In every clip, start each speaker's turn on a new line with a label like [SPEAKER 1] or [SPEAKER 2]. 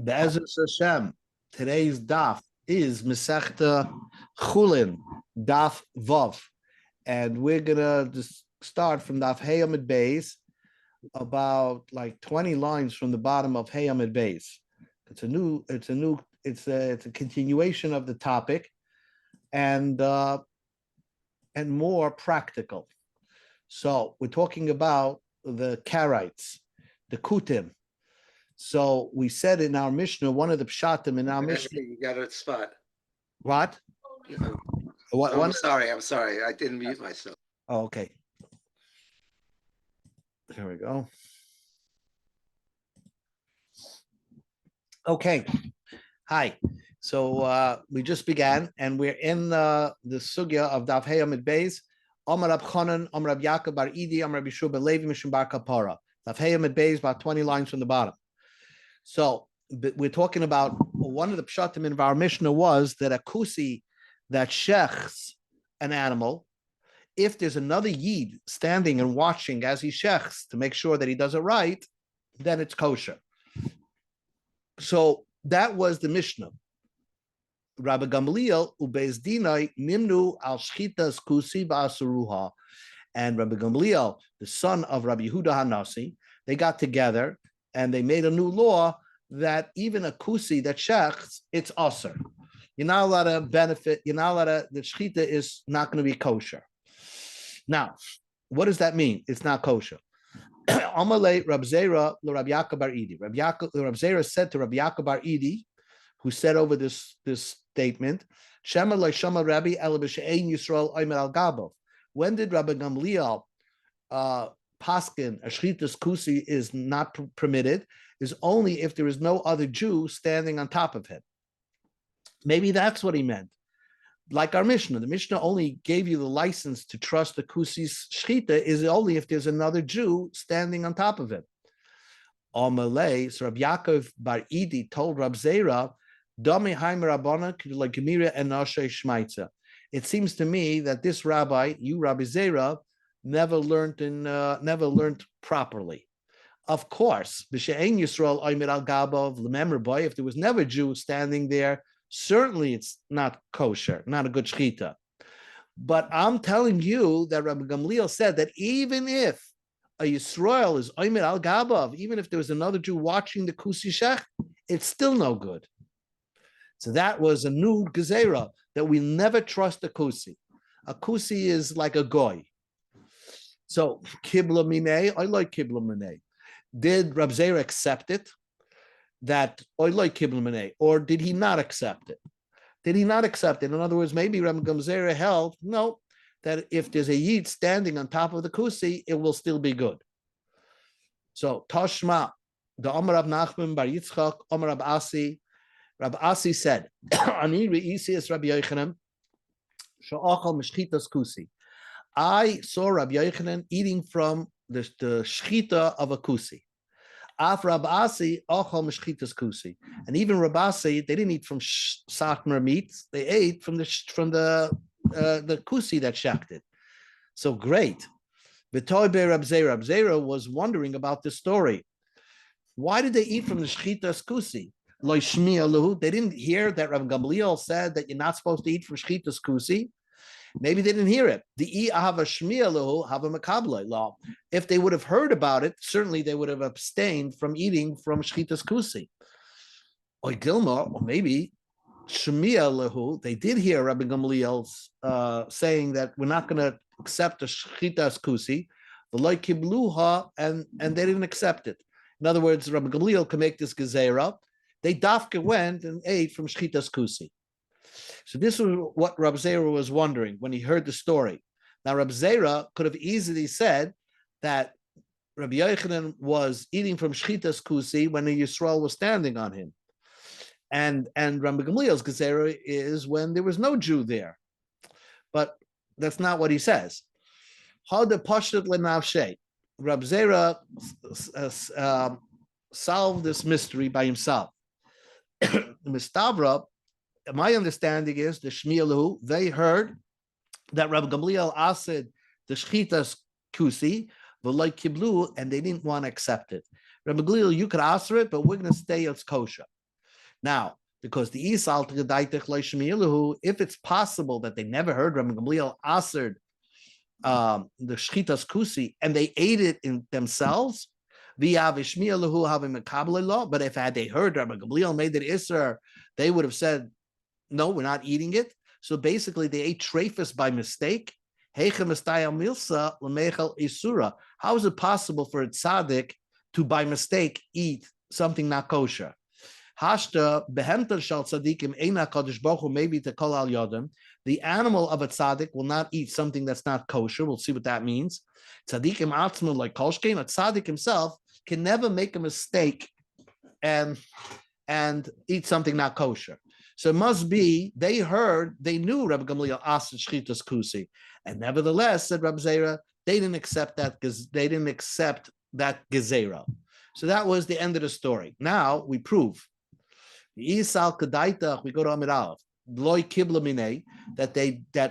[SPEAKER 1] Be'ezus Hashem, today's daf is Masechta Chullin Daf Vav, and we're gonna just start from Daf Yomi Beis, about like 20 lines from the bottom of Yomi Beis. It's a continuation of the topic, and more practical. So we're talking about the Karaites, the Kutim. So we said in our Mishnah, one of the pshatim in our Mishnah.
[SPEAKER 2] You got it spot.
[SPEAKER 1] What?
[SPEAKER 2] I'm sorry. I didn't mute myself.
[SPEAKER 1] Oh, okay. Here we go. Okay. Hi. So we just began, and we're in the sugya of Daf Yomi Beis. Amar Rab Chanan, Amar Rab Yaakov bar Idi, Amar Rab Yeshua ben Levi Mishum bar Kapara. Daf Yomi Beis, about 20 lines from the bottom. So we're talking about one of the pshatim in our Mishnah was that a kusi that shechs an animal, if there's another yid standing and watching as he shechs to make sure that he does it right, then it's kosher. So that was the Mishnah. Rabbi Gamliel ubeis dinai nimnu al shchitas kusi ba'asuruha, and Rabbi Gamliel, the son of Rabbi Yehuda Hanasi, they got together and they made a new law that even a kusi that shechs, it's aser. You're not allowed to benefit. You're not allowed to. The shechita is not going to be kosher. Now, what does that mean? It's not kosher. Amalei Rab Zera Rab Yaakov bar Idi. Rab Zera said to Rab Yaakov bar Idi, who said over this statement, Shema lo shama Rabbi el b'she'ein Yisrael omer al gabov. When did Rabbi Gamliel paskin a shchitas kusi is not permitted? Is only if there is no other Jew standing on top of him. Maybe that's what he meant. Like our Mishnah, the Mishnah only gave you the license to trust the kusi's shchita is only if there's another Jew standing on top of him. Amalei, so Rab Yaakov bar Idi told Rab Zera, Dami Haimer Rabbana like Gemira and Nashay Shmaitza. It seems to me that this rabbi, you Rabbi Zera, never learned properly. Of course, B'she'ein Yisrael Omer al Gabov l'member boy. If there was never a Jew standing there, certainly it's not kosher, not a good shechita. But I'm telling you that Rabbi Gamliel said that even if a Yisrael is Omer al Gabov, even if there was another Jew watching the kusi shech, it's still no good. So that was a new gezerah that we never trust a kusi. A kusi is like a goy. So kibla minei, I like kibla minei. Did Rab Zera accept it? That oiloi kibla minei, or did he not accept it? Did he not accept it? In other words, maybe Rab Zera held no, that if there's a yid standing on top of the kusi, it will still be good. So Tashma, the Amar Rab Nachman bar Yitzchak, Amar Rab Asi. Rab Asi said, Ani reisi es Rabbi Yochanan, she'achal meshchitas kusi. I saw Rabbi Yochanan eating from the shchita of a kusi. Af Rab Asi achal meshchitas kusi, and even Rab Asi, they didn't eat from satmer meats; they ate from the kusi that shechted. So great. V'toy Rab Zera was wondering about this story. Why did they eat from the shchitas kusi? Lo shmiya lahu. They didn't hear that Rabbi Gamliel said that you're not supposed to eat from shchitas kusi. Maybe they didn't hear it. The ahava shmiya lahu hava makabla law. If they would have heard about it, certainly they would have abstained from eating from shchitas kusi. Or Gilmar, or maybe shmiya lahu. They did hear Rabbi Gamliel's saying that we're not going to accept the shchitas kusi, v'lo kibluha, and they didn't accept it. In other words, Rabbi Gamliel can make this gezerah. They dafka went and ate from shchitas kusi. So this was what Rab Zera was wondering when he heard the story. Now, Rab Zera could have easily said that Rabbi Yochanan was eating from shchitas kusi when the Yisrael was standing on him. And Rabbi Gamliel's gezerah is when there was no Jew there. But that's not what he says. How the pashut lenavshei. Rab Zera solved this mystery by himself. Mistavra, my understanding is the Shmiyalahu, they heard that Rabbi Gamliel asked the Shchitas Kusi, v'lo kiblu, and they didn't want to accept it. Rabbi Gamliel, you could answer it, but we're going to stay it's kosher. Now, because the Isal if it's possible that they never heard Rabbi Gamliel answered the Shchitas Kusi and they ate it in themselves, but if had they heard Rabbi Gamliel made it Isser, they would have said, no, we're not eating it. So basically, they ate trephus by mistake. How is it possible for a tzaddik to, by mistake, eat something not kosher? The animal of a tzaddik will not eat something that's not kosher. We'll see what that means. Tzaddikim atzmu like kolshkein. A tzaddik himself can never make a mistake and eat something not kosher. So it must be they knew Rabbi Gamliel asked shchitas kusi, and nevertheless said Rabbi Zera they didn't accept that gezerah. So that was the end of the story. Now we prove. We go to Amid Aleph. Loy kibla minei that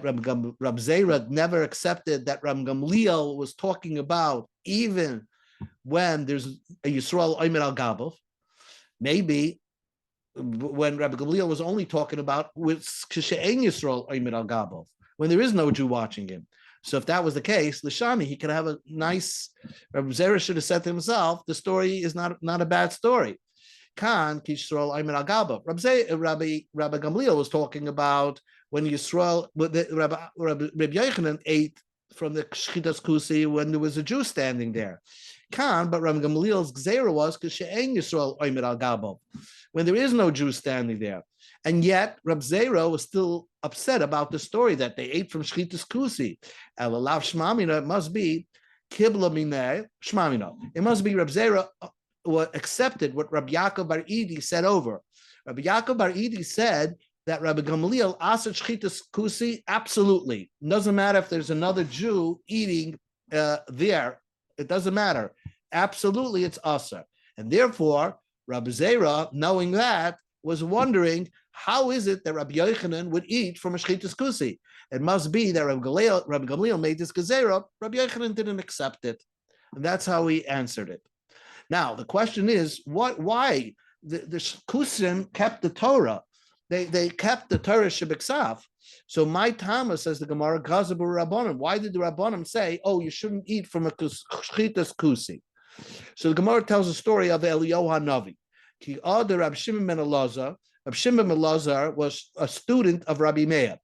[SPEAKER 1] Rabbi Zera never accepted that Rabbi Gamliel was talking about even when there's a Yisrael Omer al Gabav. Maybe when Rabbi Gamliel was only talking about with Kishe'en Yisrael Omer al Gabav, when there is no Jew watching him. So if that was the case, Lishani, he could have a nice. Rabbi Zera should have said to himself, the story is not a bad story. Rabbi Gamliel was talking about when Yisrael, Rabbi Yochanan ate from the Shchitas Kusi when there was a Jew standing there. But Rabbi Gamliel's Gzeira was Kishe'en Yisrael Omer al Gabav, when there is no Jew standing there. And yet, Rabbi Zera was still upset about the story that they ate from Shchitas Kusi. Elalav Shmamina, it must be Kibla Mineh Shmamina. It must be Rabbi Zera accepted what Rabbi Yaakov Bar Idi said over. Rabbi Yaakov Bar Idi said that Rabbi Gamliel asked Shchitas Kusi, absolutely. It doesn't matter if there's another Jew eating there. It doesn't matter. Absolutely, it's Asa. And therefore, Rabbi Zera, knowing that, was wondering, how is it that Rabbi Yochanan would eat from a Shchitas Kusi? It must be that Rabbi Gamliel made this gezerah. Rabbi Yochanan didn't accept it. And that's how he answered it. Now, the question is, why the Kusim kept the Torah? They kept the Torah Shebeksav. So my Thomas says the Gemara, Gazabu Rabbanim. Why did the Rabbanim say, oh, you shouldn't eat from a Shchitas Kusi? So the Gemara tells a story of Eliyahu HaNavi. Ki Ad Rab Shimon ben Elazar. Rab Shimon ben Elazar was a student of Rabbi Meir.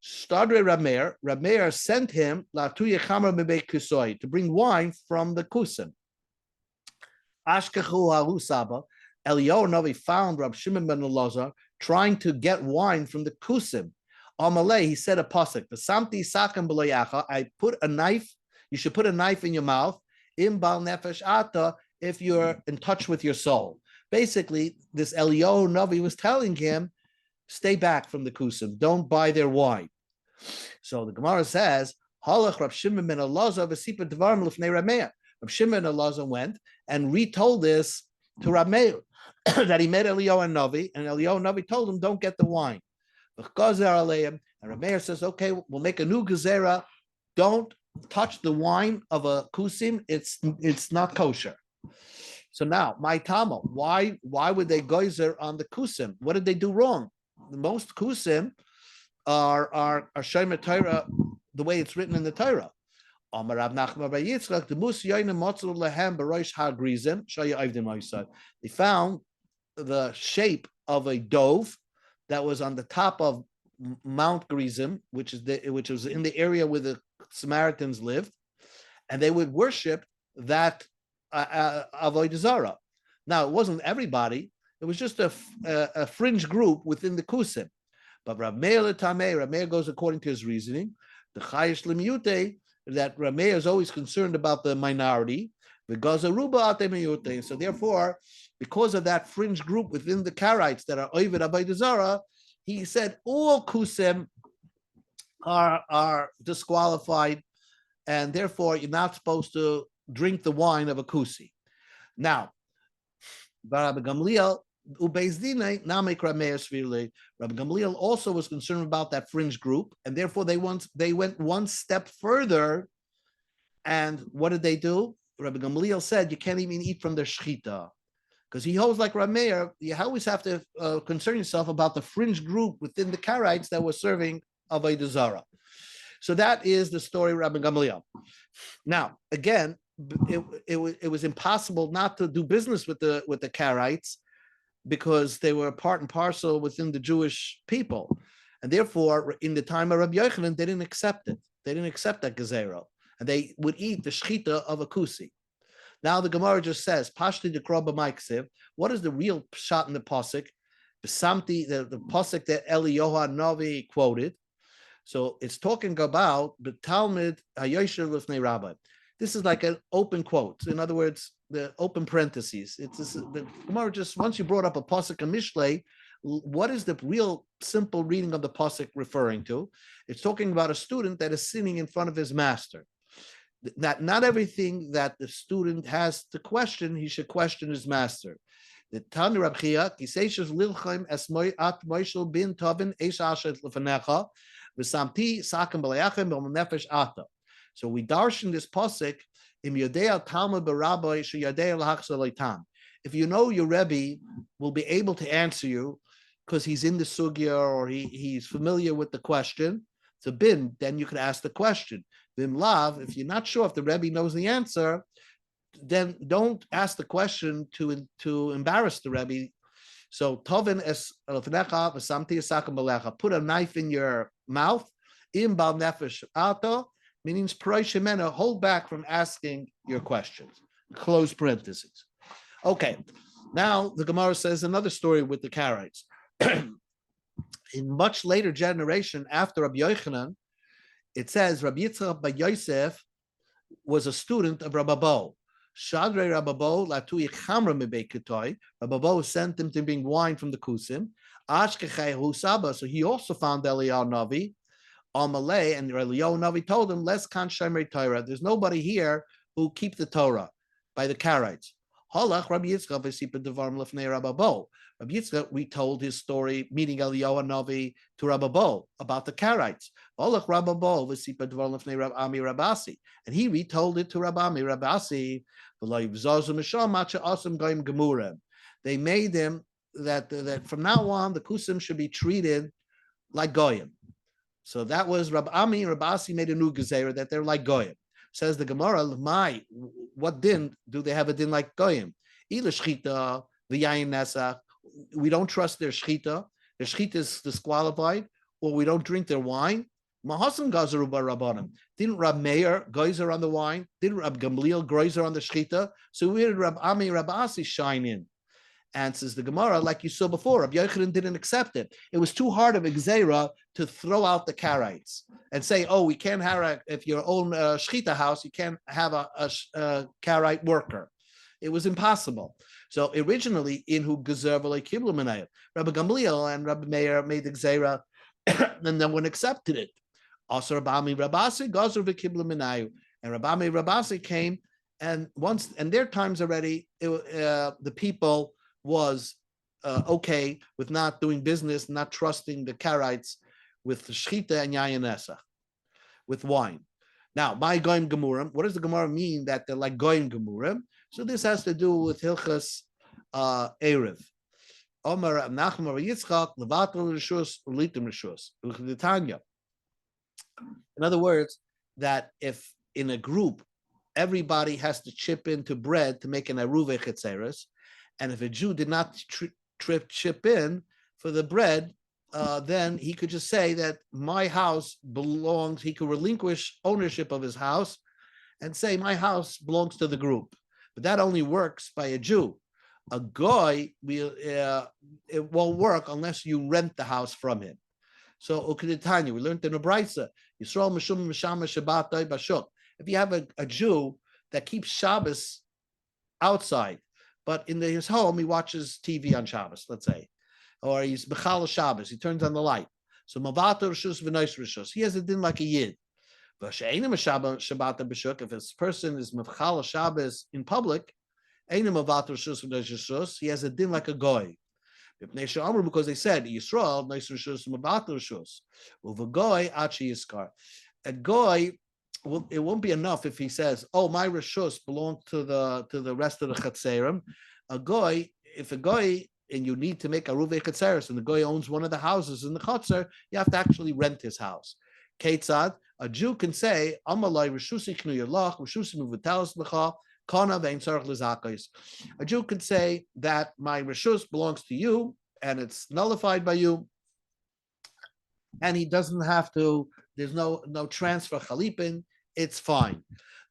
[SPEAKER 1] Stadre Rab Meir sent him to bring wine from the Kusim. Ashkechu Haru Saba, Eliyahu Navi found Rab Shimon ben Elazar trying to get wine from the Kusim. Amalei, he said a pasuk, V'samti sakam b'loyacha, I put a knife, you should put a knife in your mouth, im bal nefesh ata, if you're in touch with your soul. Basically, this Eliyahu Navi was telling him, stay back from the Kusim, don't buy their wine. So the Gemara says, Halach Rab Shimon ben Elazar v'sipa dvarim l'fnei Rab Meir. Rab Shimon ben Elazar went and retold this to Rab Meir, that he met Eliyahu Navi, and Eliyahu Navi told him, don't get the wine. And Rab Meir says, okay, we'll make a new gezerah. Don't touch the wine of a kusim. It's not kosher. So now, my Tama, why would they geyser on the kusim? What did they do wrong? Most kusim are Shemer Torah the way it's written in the Torah. They found the shape of a dove that was on the top of Mount Gerizim, which was in the area where the Samaritans lived, and they would worship that Avodah Zarah. Now, it wasn't everybody; it was just a fringe group within the Kusim. But Rav Meir goes according to his reasoning. The Chayish Lemiyute, that Rav Meir is always concerned about the minority. So therefore, because of that fringe group within the Karaites that are Oived Avodah Zarah, he said all Kusim are disqualified, and therefore you're not supposed to drink the wine of a Kusi. Now, Rabbi Gamliel Rabbi Gamliel also was concerned about that fringe group, and therefore they went one step further. And what did they do? Rabbi Gamliel said you can't even eat from their shchita, because he holds like Rameir, you always have to concern yourself about the fringe group within the Karaites that were serving Avodah Zarah. So that is the story of Rabbi Gamliel. Now, again, it was impossible not to do business with the Karaites because they were part and parcel within the Jewish people. And therefore, in the time of Rabbi Yochanan, they didn't accept it. They didn't accept that gezerah. And they would eat the shechita of a kusi. Now the Gemara just says, Pashti de Kroba Maiksiv, what is the real shot in the Pasuk? The Pasuk that Eliyahu Navi quoted. So it's talking about the Talmud Hayoshev Lifnei Rabbi. This is like an open quote. In other words, the open parentheses. The Gemara just, once you brought up a Pasuk and Mishlei, what is the real simple reading of the Pasuk referring to? It's talking about a student that is sitting in front of his master. That not everything that the student has to question, he should question his master. The Tanu Rab Chia, Kiseishes Lilchaim Esmoy At Moishel Bin Tovin Eish Ashet Lefanecha, V'Samti Sakim B'Leachem B'Om Nefesh Ata. So we darshan this pasuk im Yodea Talmud B'Rabbi Sheyodea L'Hachzor Leitam. If you know your Rebbe will be able to answer you because he's in the sugya or he's familiar with the question. So bin, then you could ask the question. Bim lav, if you're not sure if the Rebbe knows the answer, then don't ask the question to embarrass the Rebbe. So tovin es lefnecha v'samti esakam b'lecha. Put a knife in your mouth. Im bal nefesh ato, meaning shemena, hold back from asking your questions. Close parentheses. Okay, now the Gemara says another story with the Karaites. In much later generation after Rabbi Yochanan, it says Rabbi Yitzchak bar Yosef was a student of Rabbi Bo. Shadrei Rabbi Bo latui chamra mebei ketoi. Rabbi Bo sent him to bring wine from the kusim. Ashkechei hu saba. So he also found Eliyahu Navi on Malay, and Eliyahu Navi told him, "Less kan shemrei Torah. There's nobody here who keep the Torah by the Karaites." Halach Rabbi Yitzchak v'sipa devarim lefnei Rabbi Bo. Rabbi Yitzchak retold his story, meeting Eliyahu Navi to Rabbi Bo about the Karaites. Halach Rabbi Bo v'sipa devarim lefnei Rabbi Ami Rabasi, and he retold it to Rabbi Ami Rabasi. They made him that from now on the Kusim should be treated like Goyim. So that was Rabbi Ami Rabasi made a new gezerah that they're like Goyim. Says the Gemara, what din do they have a din like Goyim? Ila shchita v'yayin nesach. We don't trust their shchita. Their shchita is disqualified, or we don't drink their wine. Mahasan gazaru barabanim. Didn't Rab Meir geyser on the wine? Didn't Rab Gamliel geyser on the shchita? So where did Rab Ami Rabasi shine in? And says the Gemara, like you saw before, Rabbi Yochanan didn't accept it. It was too hard of a gzeira to throw out the Karaites and say, "Oh, we can't have if your own shchita house, you can't have a Karaite worker." It was impossible. So originally, in who gezer v'lo kiblu minayim, Rabbi Gamliel and Rabbi Meir made the gzeira, and no one accepted it. Also, Rabbi Ami Rabasi gazer v'kiblu minayim, and Rabbi Ami Rabasi came, and once, and their times already, the people was okay with not doing business, not trusting the Karaites with the shchita and yayin nesach, with wine. Now, by goyim gemurim, what does the Gemara mean that they're like goyim gemurim? So this has to do with Hilchas Erev. Omer Nachman Bar Yitzchak levatel rishus ulitim rishus u'chiditanya. In other words, that if in a group everybody has to chip into bread to make an aruve chetzeres, and if a Jew did not chip in for the bread, then he could just say that my house belongs, he could relinquish ownership of his house and say my house belongs to the group. But that only works by a Jew. A goy, it won't work unless you rent the house from him. So Ukiditanya, we learned in a Braisa, Yisrael Mishum Mishama Shabbatai Bashuk. If you have a Jew that keeps Shabbos outside, but in his home, he watches TV on Shabbos, let's say, or he's Bechal Shabbos, he turns on the light. So Mavato Rishus V'Nois Rishus, he has a din like a Yid. If this person is Mechal Shabbos in public, he has a din like a Goy. Because they said, Yisrael, Nois Rishus, Mavato Rishus. Uvagoy, Achi Yiskar. A Goy, it won't be enough if he says, "Oh, my rishus belongs to the rest of the chatzerim." A goy if a guy and you need to make a ruvei chetzeres, and the guy owns one of the houses in the chotzer, you have to actually rent his house. Ketzad, a Jew can say, Amalai Rishusi Knu Yalach, Rishusi Muvitalis Lecha, Kana Vein Sarach Lizakais. A Jew can say that my Rishus belongs to you and it's nullified by you, and he doesn't have to, there's no transfer chalipin, it's fine.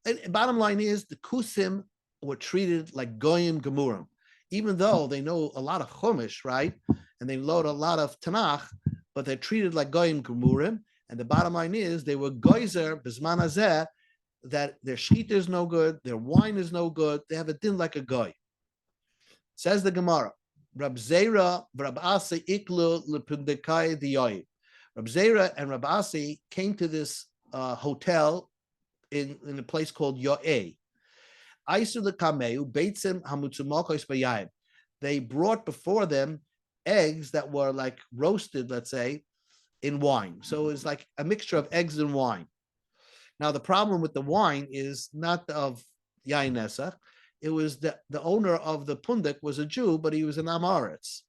[SPEAKER 1] And bottom line is the Kusim were treated like Goyim Gemurim, even though they know a lot of Chumash, right? And they load a lot of Tanakh, but they're treated like Goyim Gemurim. And the bottom line is they were Goyzer, Bisman Hazeh, that their shechita is no good, their wine is no good, they have a din like a Goy. Says the Gemara, Rab Zera, Rab Asi Iklu Lepundekai Diyoy. Rab Zera and Rab Asi came to this hotel in a place called Yo'eh. They brought before them eggs that were like roasted, let's say, in wine. So it's like a mixture of eggs and wine. Now, the problem with the wine is not of Yain Nesach. It was the owner of the pundik was a Jew, but he was an Amoritz.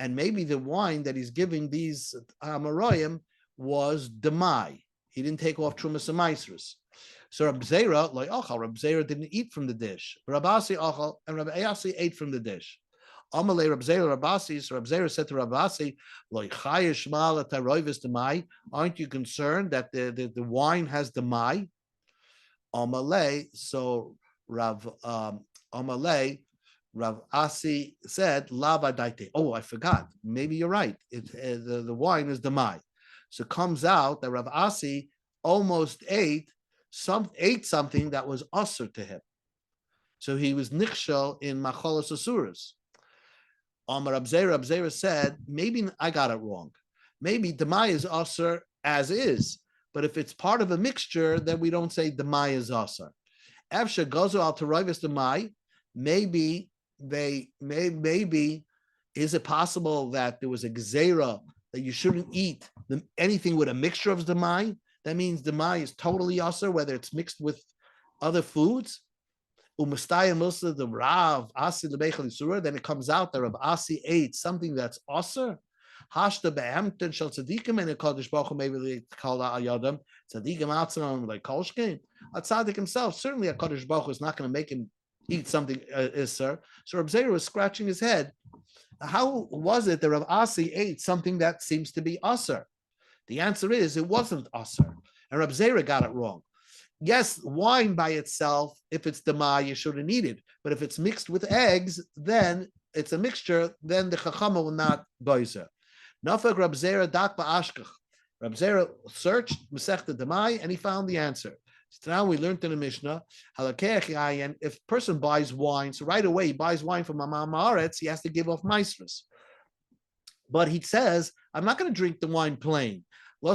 [SPEAKER 1] And maybe the wine that he's giving these Amoraim was Demai. He didn't take off Trumas and Maisrus. So Rab Zera, like Achal, Rab Zera didn't eat from the dish. Rab Asi Achal, and Rab Asi ate from the dish. Amalei Rab Zera, Rab Asi, so Rab Zera said to Rab Asi, aren't you concerned that the wine has the mai? Amalei, so Rav Asi said, Lava daite. Oh, I forgot. Maybe you're right. The wine is the mai. So it comes out that Rav Asi almost ate something that was usher to him. So he was nichshel in macholas asuras. Rab Zera said, maybe I got it wrong. Maybe demai is usher as is, but if it's part of a mixture, then we don't say demai is usher. Efshe gozo al teroivis demai. Maybe is it possible that there was a gzeira that you shouldn't eat anything with a mixture of demai? That means demai is totally usher, whether it's mixed with other foods. Umastaya Musa the Rav Asi lebeichel isura. Then it comes out that Rav Asi ate something that's usher. Hashta be'emten shel tzadikim and Kodesh Baruch Hu maybe called al yadam tzadikim outzanam like kolshkein. A tzaddik himself, certainly a Kodesh Baruch Hu is not going to make him eat something isser. So Rav Zera was scratching his head. How was it that Rav Asi ate something that seems to be usher? The answer is it wasn't usher, and Rav Zera got it wrong. Yes, wine by itself, if it's demai, you shouldn't eat it. But if it's mixed with eggs, then it's a mixture, then the chachama will not goizer. Nafag Rab Zera dak ba'ashkach. Rab Zera searched Masechta demai, and he found the answer. So now we learned in the Mishnah, if a person buys wine, so right away he buys wine from Amam Haaretz, he has to give off maestros. But he says, I'm not going to drink the wine plain. Or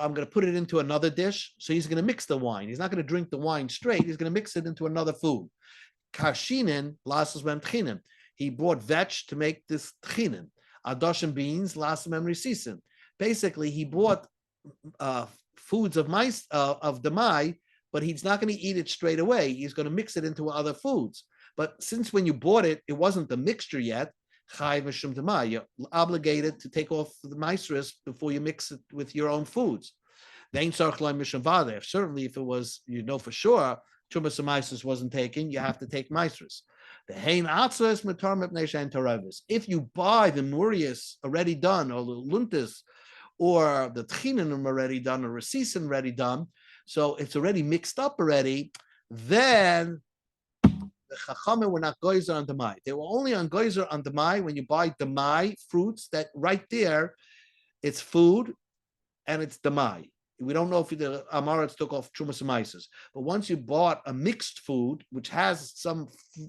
[SPEAKER 1] I'm going to put it into another dish. So he's going to mix the wine. He's not going to drink the wine straight. He's going to mix it into another food. Kashinin, lasas mem tchinin. He bought vetch to make this tchinin. Adosh and beans, lasas mem risisin. Basically, he bought foods of demai, but he's not going to eat it straight away. He's going to mix it into other foods. But since when you bought it, it wasn't the mixture yet, you're obligated to take off the maestros before you mix it with your own foods. Certainly, if it was, you know for sure, Chumas and maestros wasn't taken, you have to take maestros. If you buy the murias already done, or the luntis, or the tchinanim already done, or resisin already done, so it's already mixed up already, then the chachamim were not goyzer on demai. They were only on goyzer on demai when you buy demai fruits that right there, it's food and it's demai. We don't know if the Amaretz took off Trumas and Maises, but once you bought a mixed food, which has some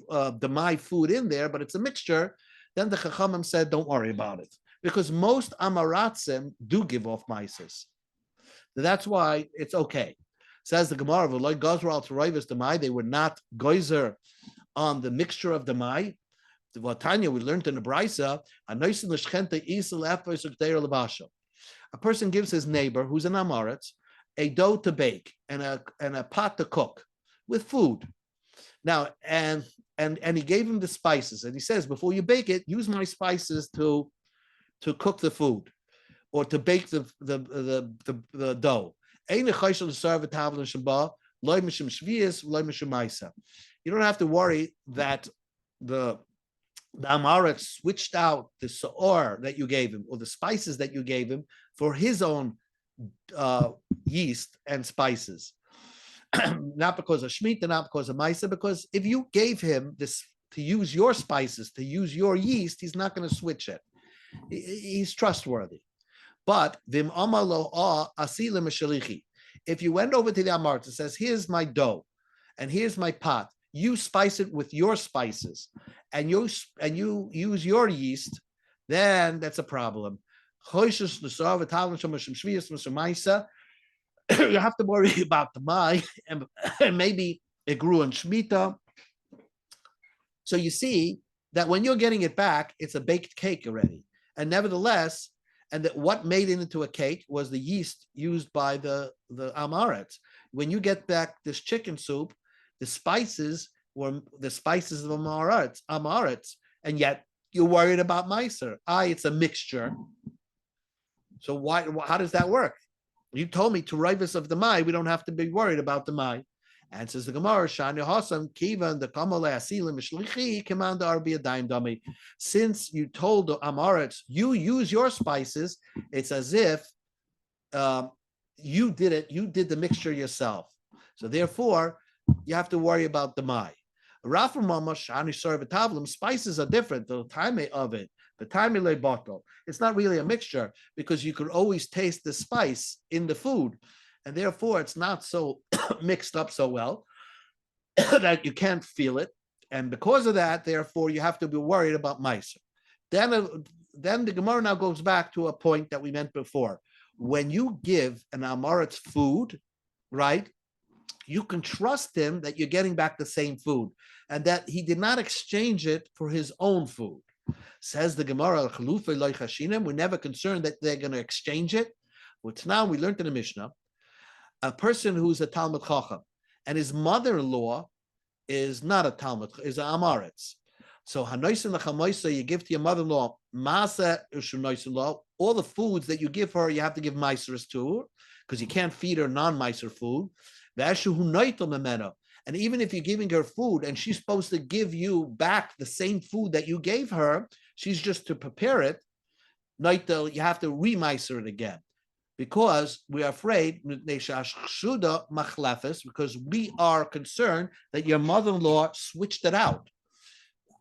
[SPEAKER 1] demai food in there, but it's a mixture, then the chachamim said, don't worry about it. Because most Amaratzim do give off Maises. That's why it's okay. Says the Gemara, they were not goyzer on the mixture of the mai. The Vatanya we learned in the Brisa, a person gives his neighbor, who's an Amaretz, a dough to bake and a pot to cook with food. Now, and he gave him the spices, and he says, before you bake it, use my spices to cook the food or to bake the dough. You don't have to worry that the Amaret switched out the saor that you gave him or the spices that you gave him for his own yeast and spices. Not because of Shemitah, not because of Maisa, because if you gave him this to use your spices, to use your yeast, he's not going to switch it. He's trustworthy. But if you went over to the Amaret and says, here's my dough and here's my pot, you spice it with your spices and you use your yeast, then that's a problem. You have to worry about the mai, and maybe it grew in Shemitah. So you see that when you're getting it back, it's a baked cake already. And nevertheless, and that what made it into a cake was the yeast used by the Amaret. When you get back this chicken soup, the spices were the spices of Amaret, and yet you're worried about Meiser. It's a mixture. So how does that work? You told me to rivus of the Mai, we don't have to be worried about the Mai. And says the Gemara, Shani Hasam, Kivan, the Kamala Asilim, Mishlichi, Command Arbi Daim Dami. Since you told the Amaretz, you use your spices, it's as if you did it, you did the mixture yourself. So therefore, you have to worry about the Mai. Rafa Mama, Shani Sarvatavlim, spices are different, the time of it. The time bottle. It's not really a mixture because you could always taste the spice in the food, and therefore it's not so mixed up so well that you can't feel it. And because of that, therefore, you have to be worried about meiser. Then the Gemara now goes back to a point that we meant before. When you give an Amaret's food, right, you can trust him that you're getting back the same food and that he did not exchange it for his own food. Says the Gemara, we're never concerned that they're going to exchange it. But now we learned in the Mishnah, a person who's a Talmud Chacham and his mother-in-law is not a Talmud, is an Amaretz. So you give to your mother-in-law all the foods that you give her, you have to give meiseres to her because you can't feed her non-meiser food. And even if you're giving her food and she's supposed to give you back the same food that you gave her, she's just to prepare it, you have to re-meiser it again. Because we are afraid, because we are concerned that your mother-in-law switched it out.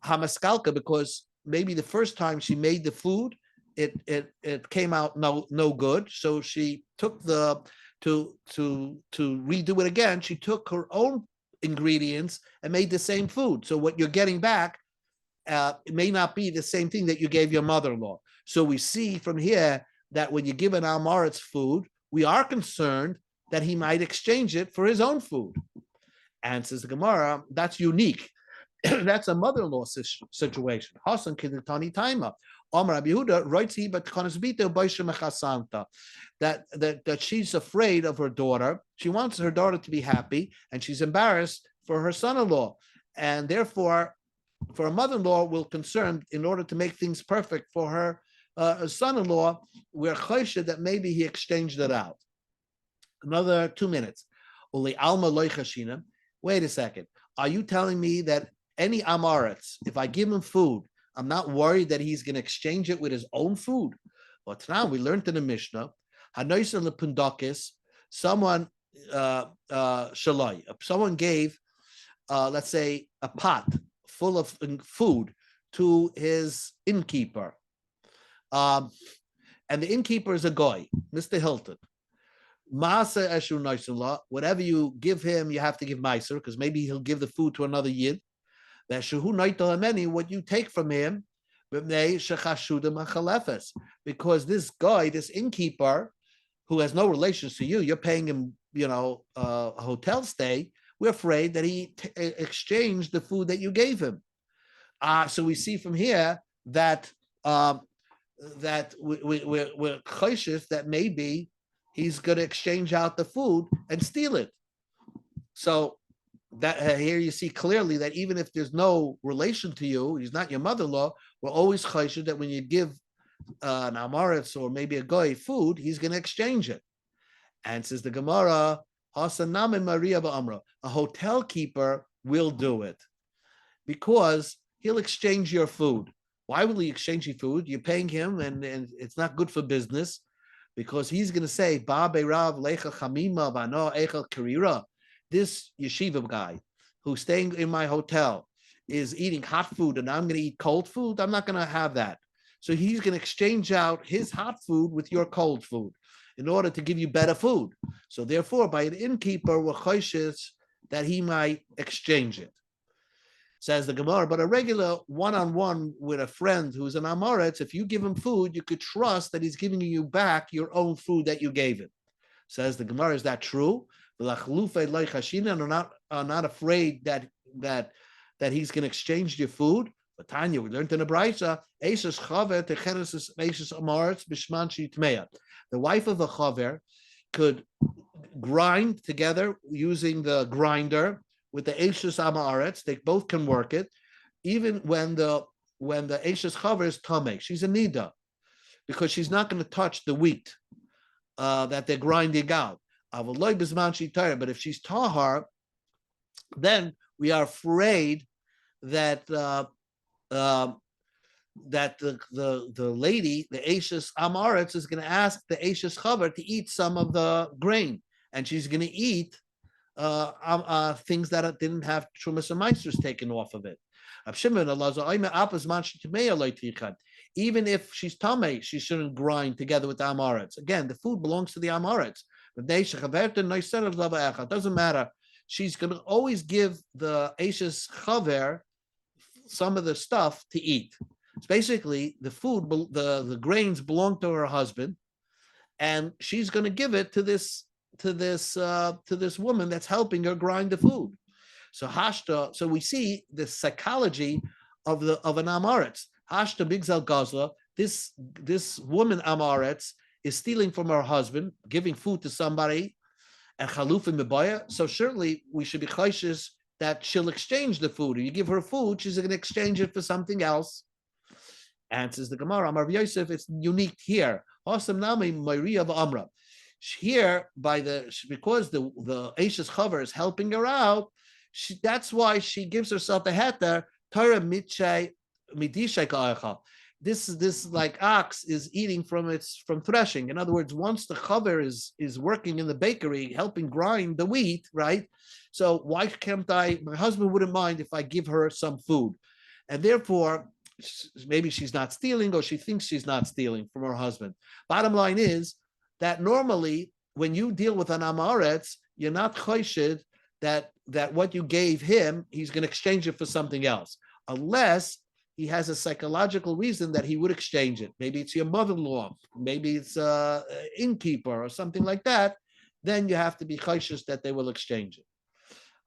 [SPEAKER 1] Hamaskalka, because maybe the first time she made the food, it came out no good. So she took to redo it again, she took her own ingredients and made the same food. So what you're getting back, it may not be the same thing that you gave your mother-in-law. So we see from here that when you give an Amaret's food, we are concerned that he might exchange it for his own food. And says the Gemara, that's unique. That's a mother-in-law situation. Hasan Kiditani Taima. Omar Abihuda writes he but that she's afraid of her daughter. She wants her daughter to be happy, and she's embarrassed for her son-in-law. And therefore, for a mother-in-law, we're concerned in order to make things perfect for her son-in-law, we're choshed that maybe he exchanged it out. Another 2 minutes. Uli alma loy chashina. Wait a second. Are you telling me that any Amaretz, if I give him food, I'm not worried that he's going to exchange it with his own food? But now we learned in the Mishnah, Hanoisa lepundakis, someone someone gave, let's say, a pot full of food to his innkeeper. And the innkeeper is a guy, Mr. Hilton. Maasa eshu noisullah, whatever you give him, you have to give meiser, because maybe he'll give the food to another yid. What you take from him, because this guy, this innkeeper, who has no relations to you, you're paying him, a hotel stay. We're afraid that he exchanged the food that you gave him. So we see from here that we're cautious that maybe he's going to exchange out the food and steal it. So that here you see clearly that even if there's no relation to you, he's not your mother-in-law, we're always chayshed that when you give an amaretz or maybe a goy food, he's going to exchange it. And says the Gemara, Hasanam Maria Ba'amra, a hotel keeper will do it because he'll exchange your food. Why will he exchange your food? You're paying him, and it's not good for business because he's going to say, Ba Beirav Lecha Chamima Bano Echel Karira. This yeshiva guy who's staying in my hotel is eating hot food and I'm going to eat cold food. I'm not going to have that. So he's going to exchange out his hot food with your cold food in order to give you better food. So therefore, by an innkeeper, we're choishes that he might exchange it. Says the Gemara, but a regular one-on-one with a friend who's an Amoritz, if you give him food, you could trust that he's giving you back your own food that you gave him. Says the Gemara, is that true? Are not afraid that he's going to exchange your food. But Tanya, we learned in the Brisa, the wife of a chaver could grind together using the grinder with the Eishes Amaretz. They both can work it, even when the Eishes chaver is tameh. She's a nida because she's not going to touch the wheat that they're grinding out. But if she's tahar, then we are afraid that the lady, the Eishes Amaretz, is going to ask the Eishes Chaver to eat some of the grain, and she's going to eat things that didn't have Trumas and Meisters taken off of it. Even if she's tamei, she shouldn't grind together with the Amaretz. Again, the food belongs to the Amaretz. It doesn't matter. She's going to always give the Eishes Chaver some of the stuff to eat. It's basically the food, the grains belong to her husband, and she's going to give it to this woman that's helping her grind the food. So hashta. So we see the psychology of an Amaretz. Hashta bigzel gazla. This woman Amaretz is stealing from her husband, giving food to somebody, and chalufim mebaya. So certainly we should be chayshes that she'll exchange the food. If you give her food, she's going to exchange it for something else. Answers the Gemara, Amar Yosef, it's unique here. Asam nami Maria v'Amra. Here, because the Eishes Chaver is helping her out, that's why she gives herself a heter. Torah mitchay midishay ka'acha. This like ox is eating from threshing. In other words, once the chaver is working in the bakery, helping grind the wheat, right? So why can't my husband wouldn't mind if I give her some food. And therefore, maybe she's not stealing, or she thinks she's not stealing from her husband. Bottom line is that normally when you deal with an Amaretz, you're not choshid that what you gave him, he's going to exchange it for something else. Unless he has a psychological reason that he would exchange it. Maybe it's your mother-in-law, maybe it's an innkeeper or something like that. Then you have to be chayshish that they will exchange it.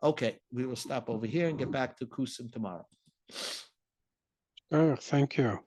[SPEAKER 1] Okay, we will stop over here and get back to Kusim tomorrow.
[SPEAKER 3] Oh, thank you.